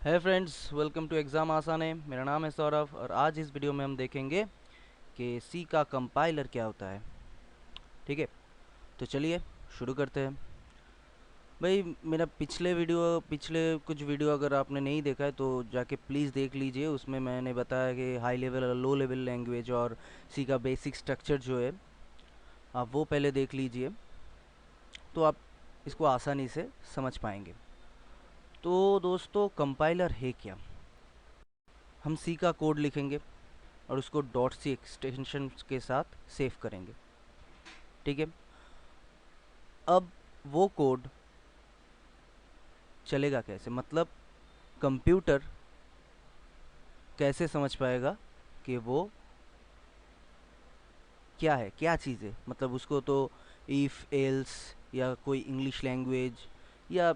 है friends, welcome to exam आसान है। मेरा नाम है सौरभ और आज इस वीडियो में हम देखेंगे कि सी का कंपाइलर क्या होता है। ठीक है, तो चलिए शुरू करते हैं। भाई, मेरा पिछले कुछ वीडियो अगर आपने नहीं देखा है तो जाके प्लीज़ देख लीजिए। उसमें मैंने बताया कि हाई लेवल और लो लेवल लैंग्वेज और सी का बेसिक स्ट्रक्चर जो है आप वो पहले देख लीजिए, तो आप इसको आसानी से समझ पाएंगे। तो दोस्तों, कंपाइलर है क्या? हम सी का कोड लिखेंगे और उसको डॉट सी एक्सटेंशन के साथ सेव करेंगे। ठीक है, अब वो कोड चलेगा कैसे? मतलब कंप्यूटर कैसे समझ पाएगा कि वो क्या है, क्या चीज़ है? मतलब उसको तो इफ़ एल्स या कोई इंग्लिश लैंग्वेज या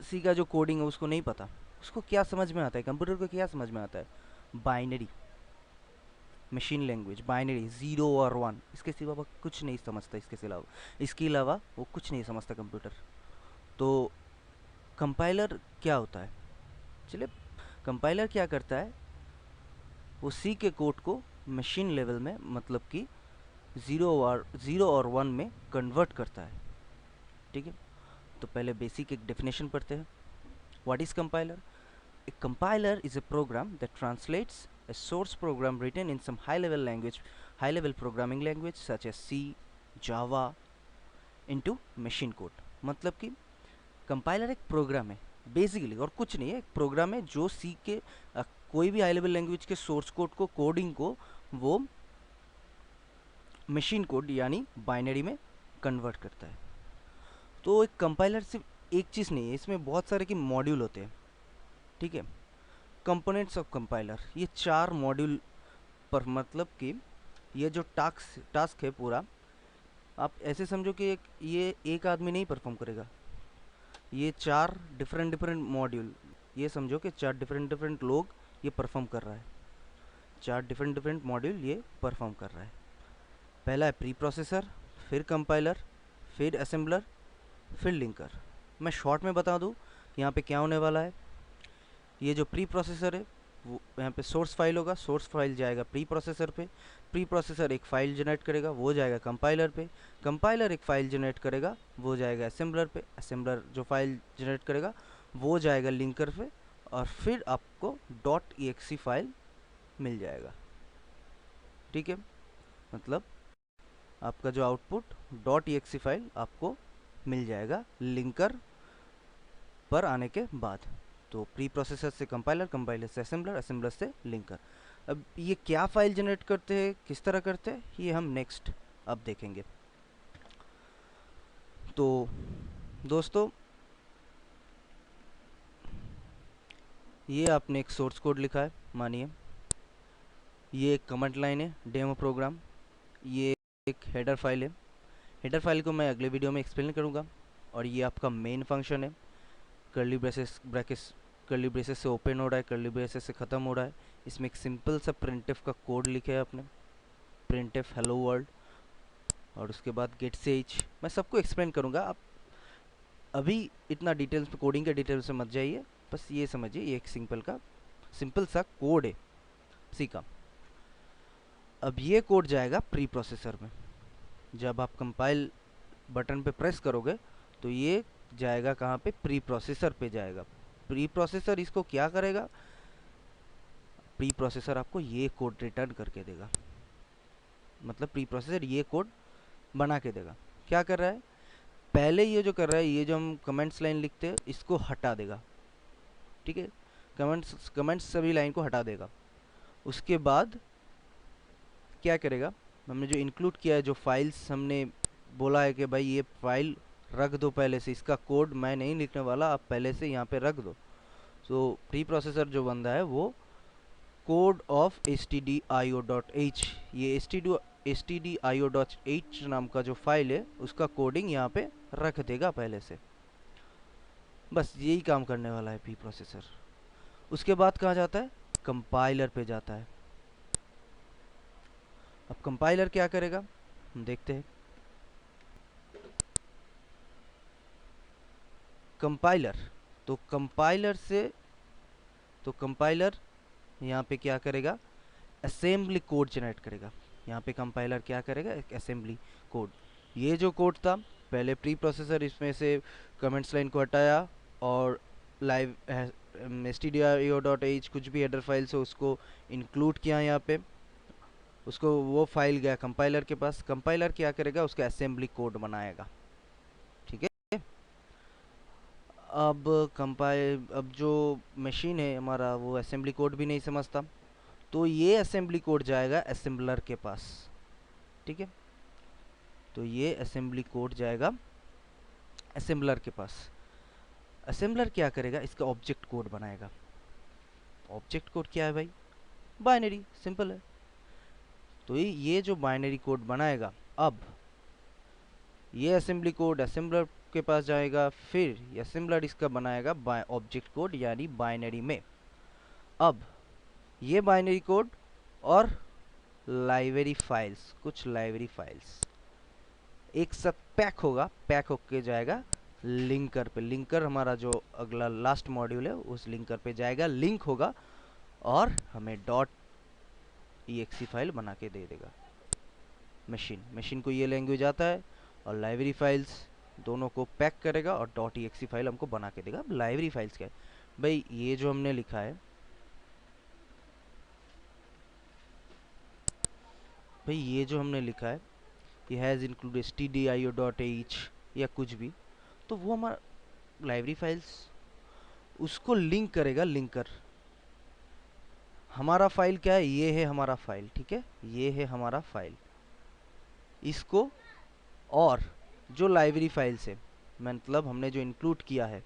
सी का जो कोडिंग है उसको नहीं पता। उसको क्या समझ में आता है? कंप्यूटर को क्या समझ में आता है? Binary, machine language, binary, zero और वन, इसके सिवा वो कुछ नहीं समझता। इसके अलावा वो कुछ नहीं समझता कंप्यूटर। तो कंपाइलर क्या होता है? चलिए, कंपाइलर क्या करता है, वो सी के कोड को मशीन लेवल में, मतलब कि ज़ीरो और वन में कन्वर्ट करता है। ठीक है, तो पहले बेसिक एक डेफिनेशन पढ़ते हैं। What is compiler? A compiler is a program that translates a source program written in some high level programming language such as C, Java into machine code। मतलब कि कंपाइलर एक प्रोग्राम है basically, और कुछ नहीं है। एक प्रोग्राम है जो सी के कोई भी हाई लेवल लैंग्वेज के सोर्स कोड को, कोडिंग को, वो मशीन कोड यानी बाइनरी में कन्वर्ट करता है। तो एक कंपाइलर सिर्फ एक चीज़ नहीं है, इसमें बहुत सारे के मॉड्यूल होते हैं। ठीक है, कंपोनेंट्स ऑफ कंपाइलर, ये 4 मॉड्यूल पर, मतलब कि ये जो टास्क है पूरा, आप ऐसे समझो कि ये एक आदमी नहीं परफॉर्म करेगा। ये 4 डिफरेंट डिफरेंट मॉड्यूल, ये समझो कि 4 डिफरेंट डिफरेंट लोग ये परफॉर्म कर रहा है। 4 डिफरेंट डिफरेंट मॉड्यूल ये परफॉर्म कर रहा है। पहला है प्री प्रोसेसर, फिर कंपाइलर, फिर असेंबलर, फिर लिंकर। मैं शॉर्ट में बता दूँ यहाँ पे क्या होने वाला है। ये जो प्री प्रोसेसर है, वो यहाँ पे सोर्स फाइल होगा, सोर्स फाइल जाएगा प्री प्रोसेसर पे, प्री प्रोसेसर एक फ़ाइल जनरेट करेगा, वो जाएगा कंपाइलर पे, कंपाइलर एक फ़ाइल जनरेट करेगा, वो जाएगा असेंबलर पे, असेंबलर जो फाइल जनरेट करेगा वो जाएगा लिंकर पे, और फिर आपको डॉट ई फाइल मिल जाएगा। ठीक है, मतलब आपका जो आउटपुट डॉट ई फाइल आपको मिल जाएगा लिंकर पर आने के बाद। तो प्री प्रोसेसर से कंपाइलर, कंपाइलर से असेंबलर, असेंबलर से लिंकर। अब ये क्या फाइल जनरेट करते हैं, किस तरह करते हैं, ये हम नेक्स्ट अब देखेंगे। तो दोस्तों, ये आपने एक सोर्स कोड लिखा है, मानिए ये एक कमेंट लाइन है, डेमो प्रोग्राम। ये एक हेडर फाइल है। हेडर फाइल को मैं अगले वीडियो में एक्सप्लेन करूँगा। और ये आपका मेन फंक्शन है। कर्ली ब्रेसेस कर्ली ब्रेसेस से ओपन हो रहा है, कर्ली ब्रेसेस से ख़त्म हो रहा है। इसमें एक सिंपल सा प्रिंटफ का कोड लिखा है आपने, प्रिंटफ हेलो वर्ल्ड, और उसके बाद गेट से एच। मैं सबको एक्सप्लेन करूँगा, आप अभी इतना डिटेल्स में, कोडिंग के डिटेल्स में मत जाइए। बस ये समझिए, ये एक सिंपल सा कोड है सी का। अब ये कोड जाएगा प्री प्रोसेसर में। जब आप कंपाइल बटन पे प्रेस करोगे तो ये जाएगा कहाँ पे? प्री प्रोसेसर पे जाएगा। प्री प्रोसेसर इसको क्या करेगा? प्री प्रोसेसर आपको ये कोड रिटर्न करके देगा। मतलब प्री प्रोसेसर ये कोड बना के देगा। क्या कर रहा है? पहले ये जो कर रहा है, ये जो हम कमेंट्स लाइन लिखते हैं इसको हटा देगा। ठीक है, कमेंट्स सभी लाइन को हटा देगा। उसके बाद क्या करेगा? हमने जो इंक्लूड किया है, जो फाइल्स हमने बोला है कि भाई ये फाइल रख दो पहले से, इसका कोड मैं नहीं लिखने वाला, आप पहले से यहाँ पे रख दो। सो प्री प्रोसेसर जो बंदा है वो कोड ऑफ stdio.h, ये stdio.h नाम का जो फाइल है उसका कोडिंग यहाँ पे रख देगा पहले से। बस यही काम करने वाला है प्री प्रोसेसर। उसके बाद कहाँ जाता है? कंपाइलर पे जाता है। अब कंपाइलर क्या करेगा हम देखते हैं। कंपाइलर, तो कंपाइलर से तो कंपाइलर यहाँ पे क्या करेगा, असेंबली कोड जनरेट करेगा। यहाँ पे कंपाइलर क्या करेगा, एक असेंबली कोड। ये जो कोड था पहले प्री प्रोसेसर इसमें से कमेंट्स लाइन को हटाया और लाइव stdio.h कुछ भी हेडर फाइल से उसको इंक्लूड किया यहाँ पे, उसको वो फाइल गया कंपाइलर के पास। कंपाइलर क्या करेगा, उसका असेंबली कोड बनाएगा। ठीक है, अब जो मशीन है हमारा वो असेंबली कोड भी नहीं समझता, तो ये असेंबली कोड जाएगा असेंबलर के पास। ठीक है, तो ये असेंबली कोड जाएगा असेंबलर के पास। असेंबलर क्या करेगा, इसका ऑब्जेक्ट कोड बनाएगा। ऑब्जेक्ट कोड क्या है भाई, बाइनरी, सिंपल है। तो ये जो बाइनरी कोड बनाएगा, अब ये असेंबली कोड असेंबलर के पास जाएगा, फिर असेंबलर इसका बनाएगा ऑब्जेक्ट कोड यानी बाइनरी में। अब ये बाइनरी कोड और लाइब्रेरी फाइल्स, कुछ लाइब्रेरी फाइल्स एक साथ पैक होगा, पैक होके जाएगा लिंकर पे। लिंकर हमारा जो अगला लास्ट मॉड्यूल है उस लिंकर पे जाएगा, लिंक होगा और हमें .exe फाइल बना के दे देगा। मशीन को ये लैंग्वेज आता है और लाइब्रेरी फाइल्स दोनों को पैक करेगा और .exe फाइल हमको बना के देगा। अब लाइब्रेरी फाइल्स क्या है भाई, ये जो हमने लिखा है भाई, ये जो हमने लिखा है ये हैज़ इंक्लूड stdio.h या कुछ भी, तो वो हमारा लाइब्रेरी फाइल्स उसको लिंक करेगा। लिंकर हमारा फाइल क्या है, ये है हमारा फाइल। ठीक है, ये है हमारा फाइल। इसको और जो लाइब्रेरी फाइल्स है, मतलब हमने जो इंक्लूड किया है,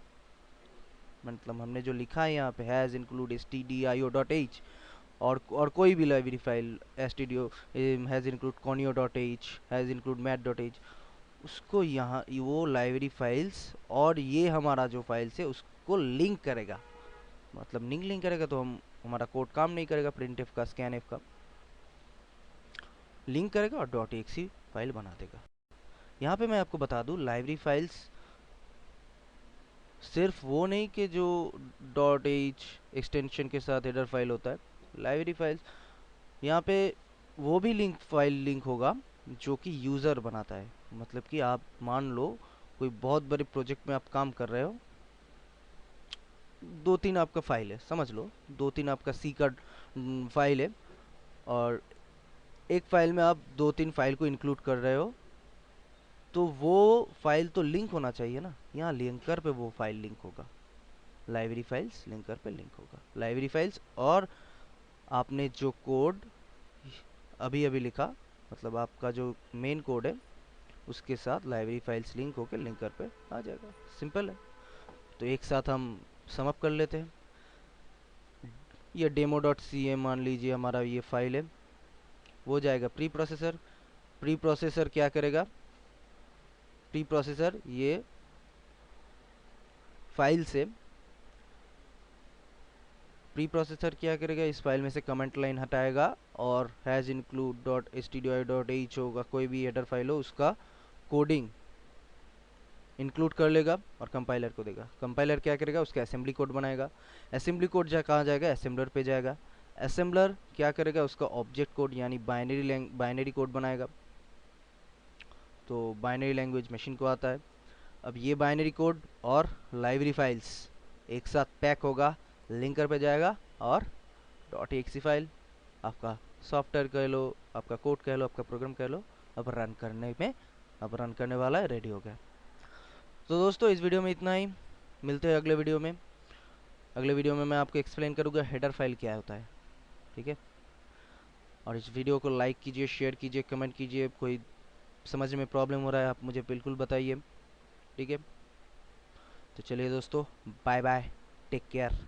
मतलब हमने जो लिखा है यहाँ पे हैज़ इंक्लूड stdio.h और कोई भी library file stdio has include conio.h has include mat.h, उसको यहाँ वो लाइब्रेरी फाइल्स और ये हमारा जो फाइल्स है उसको लिंक करेगा। मतलब लिंक करेगा तो हमारा कोड काम नहीं करेगा, printf का scanf का लिंक करेगा और .exe फाइल बना देगा। यहाँ पे मैं आपको बता दूँ, लाइब्रेरी फाइल्स सिर्फ वो नहीं कि जो .h एक्सटेंशन के साथ हेडर फाइल होता है। लाइब्रेरी फाइल्स यहाँ पे वो भी फाइल लिंक होगा जो कि यूज़र बनाता है। मतलब कि आप मान लो कोई बहुत बड़े प्रोजेक्ट में आप काम कर रहे हो, 2-3 आपका फाइल है, समझ लो 2-3 आपका सी का फाइल है और एक फाइल में आप 2-3 फाइल को इंक्लूड कर रहे हो, तो वो फाइल तो लिंक होना चाहिए ना। यहाँ लिंकर पे वो फाइल लिंक होगा, लाइब्रेरी फाइल्स लिंकर पे लिंक होगा। लाइब्रेरी फाइल्स और आपने जो कोड अभी अभी लिखा, मतलब आपका जो मेन कोड है उसके साथ लाइब्रेरी फाइल्स लिंक होकर लिंकर पे आ जाएगा। सिंपल है। तो एक साथ हम सम अप कर लेते हैं। ये demo.ca मान लीजिए हमारा ये फाइल है, वो जाएगा प्री प्रोसेसर। प्री प्रोसेसर क्या करेगा, प्री प्रोसेसर ये फाइल से प्री प्रोसेसर क्या करेगा, इस फाइल में से कमेंट लाइन हटाएगा और हैज़ इंक्लूड .stdio.h होगा, कोई भी हेडर फाइल हो उसका कोडिंग इंक्लूड कर लेगा और कंपाइलर को देगा। कंपाइलर क्या करेगा, उसका असेंबली कोड बनाएगा। असेंबली कोड कहाँ जाएगा, असेंबलर पे जाएगा। असेंबलर क्या करेगा, उसका ऑब्जेक्ट कोड यानी बाइनरी कोड बनाएगा। तो बाइनरी लैंग्वेज मशीन को आता है। अब ये बाइनरी कोड और लाइब्रेरी फाइल्स एक साथ पैक होगा, लिंकर पे जाएगा और .exe फाइल आपका सॉफ्टवेयर कह लो, आपका कोड कह लो, आपका प्रोग्राम कह लो, अब रन करने वाला है, रेडी हो गया। तो दोस्तों इस वीडियो में इतना ही, मिलते हैं अगले वीडियो में। अगले वीडियो में मैं आपको एक्सप्लेन करूँगा हेडर फाइल क्या होता है। ठीक है, और इस वीडियो को लाइक कीजिए, शेयर कीजिए, कमेंट कीजिए। कोई समझ में प्रॉब्लम हो रहा है आप मुझे बिल्कुल बताइए। ठीक है, तो चलिए दोस्तों, बाय बाय, टेक केयर।